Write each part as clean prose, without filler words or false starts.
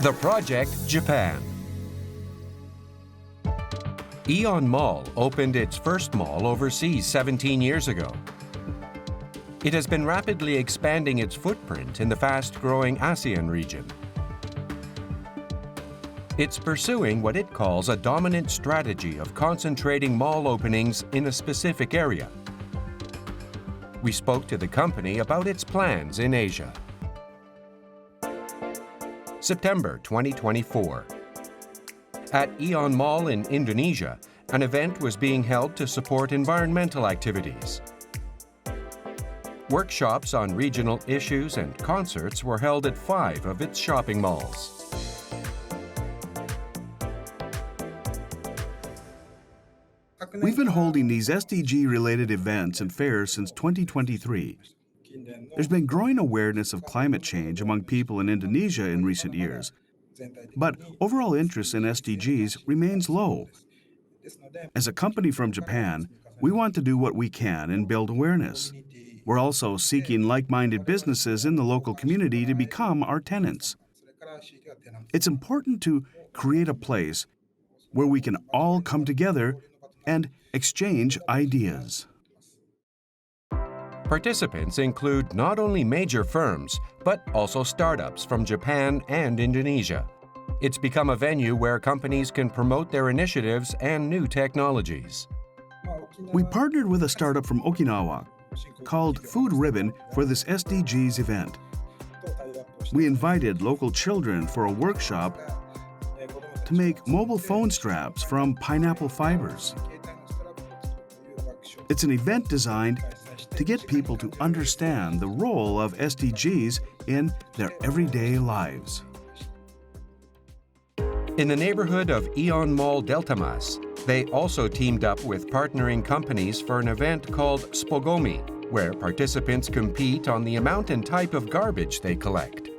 The Project Japan. AEON Mall opened its first mall overseas 17 years ago. It has been rapidly expanding its footprint in the fast-growing ASEAN region. It's pursuing what it calls a dominant strategy of concentrating mall openings in a specific area. We spoke to the company about its plans in Asia. September 2024. At AEON Mall in Indonesia, an event was being held to support environmental activities. Workshops on regional issues and concerts were held at 5 of its shopping malls. We've been holding these SDG-related events and fairs since 2023. There's been growing awareness of climate change among people in Indonesia in recent years, but overall interest in SDGs remains low. As a company from Japan, we want to do what we can and build awareness. We're also seeking like-minded businesses in the local community to become our tenants. It's important to create a place where we can all come together and exchange ideas. Participants include not only major firms, but also startups from Japan and Indonesia. It's become a venue where companies can promote their initiatives and new technologies. We partnered with a startup from Okinawa called Food Ribbon for this SDGs event. We invited local children for a workshop to make mobile phone straps from pineapple fibers. It's an event designed to get people to understand the role of SDGs in their everyday lives. In the neighborhood of AEON Mall Deltamas, they also teamed up with partnering companies for an event called Spogomi, where participants compete on the amount and type of garbage they collect.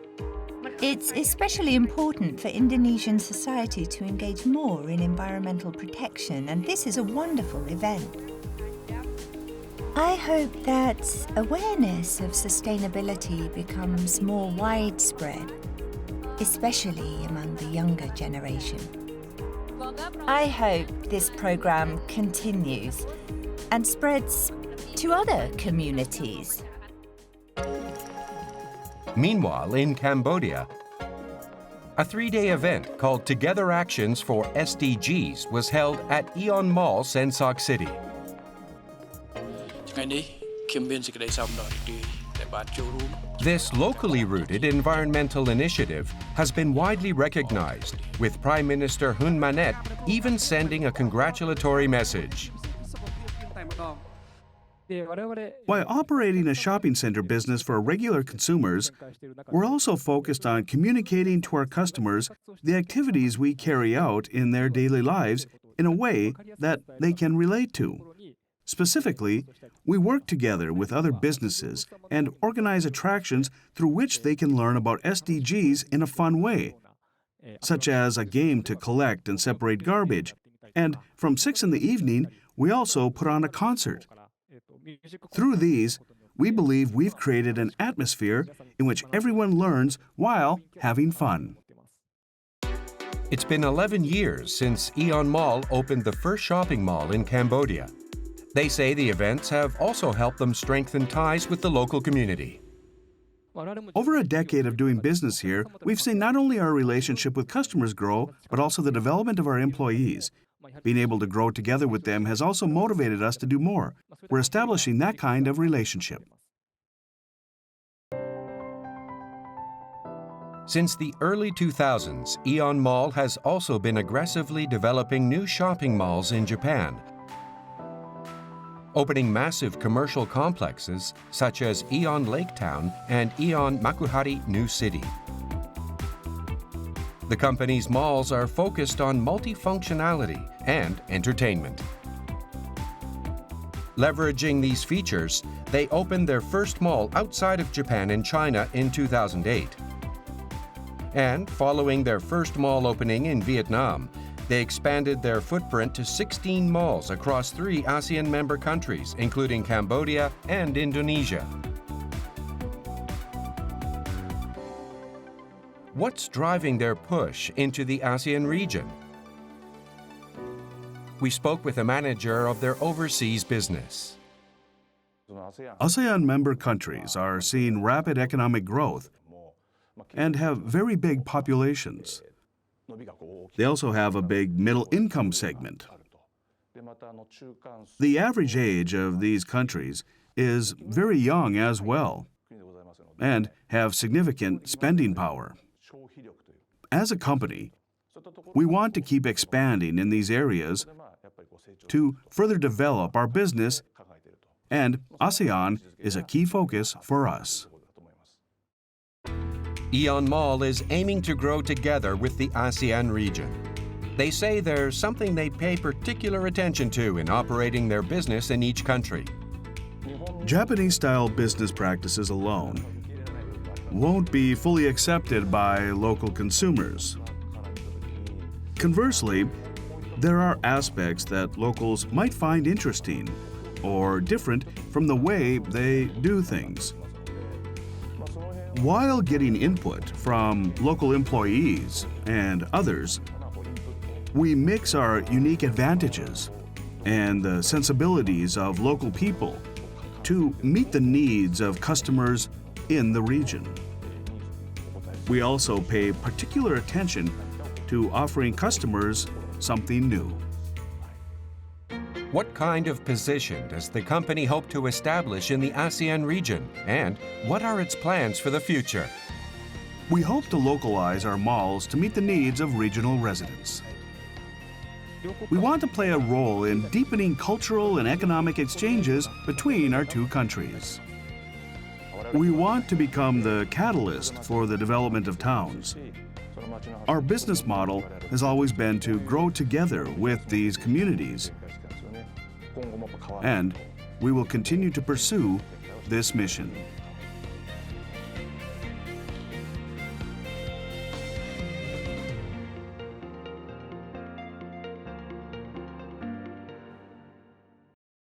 It's especially important for Indonesian society to engage more in environmental protection, and this is a wonderful event. I hope that awareness of sustainability becomes more widespread, especially among the younger generation. I hope this program continues and spreads to other communities. Meanwhile, in Cambodia, a 3-day event called Together Actions for SDGs was held at AEON Mall, Sensak City. This locally rooted environmental initiative has been widely recognized, with Prime Minister Hun Manet even sending a congratulatory message. While operating a shopping center business for regular consumers, we're also focused on communicating to our customers the activities we carry out in their daily lives in a way that they can relate to. Specifically, we work together with other businesses and organize attractions through which they can learn about SDGs in a fun way, such as a game to collect and separate garbage. And from 6 in the evening, we also put on a concert. Through these, we believe we've created an atmosphere in which everyone learns while having fun. It's been 11 years since AEON Mall opened the first shopping mall in Cambodia. They say the events have also helped them strengthen ties with the local community. Over a decade of doing business here, we've seen not only our relationship with customers grow, but also the development of our employees. Being able to grow together with them has also motivated us to do more. We're establishing that kind of relationship. Since the early 2000s, AEON Mall has also been aggressively developing new shopping malls in Japan, opening massive commercial complexes such as AEON Laketown and AEON Makuhari New City. The company's malls are focused on multifunctionality and entertainment. Leveraging these features, they opened their first mall outside of Japan and China in 2008. And following their first mall opening in Vietnam, they expanded their footprint to 16 malls across 3 ASEAN member countries, including Cambodia and Indonesia. What's driving their push into the ASEAN region? We spoke with a manager of their overseas business. ASEAN member countries are seeing rapid economic growth and have very big populations. They also have a big middle-income segment. The average age of these countries is very young as well and have significant spending power. As a company, we want to keep expanding in these areas to further develop our business, and ASEAN is a key focus for us. AEON Mall is aiming to grow together with the ASEAN region. They say there's something they pay particular attention to in operating their business in each country. Japanese-style business practices alone won't be fully accepted by local consumers. Conversely, there are aspects that locals might find interesting or different from the way they do things. While getting input from local employees and others, we mix our unique advantages and the sensibilities of local people to meet the needs of customers in the region. We also pay particular attention to offering customers something new. What kind of position does the company hope to establish in the ASEAN region, and what are its plans for the future? We hope to localize our malls to meet the needs of regional residents. We want to play a role in deepening cultural and economic exchanges between our two countries. We want to become the catalyst for the development of towns. Our business model has always been to grow together with these communities, and we will continue to pursue this mission.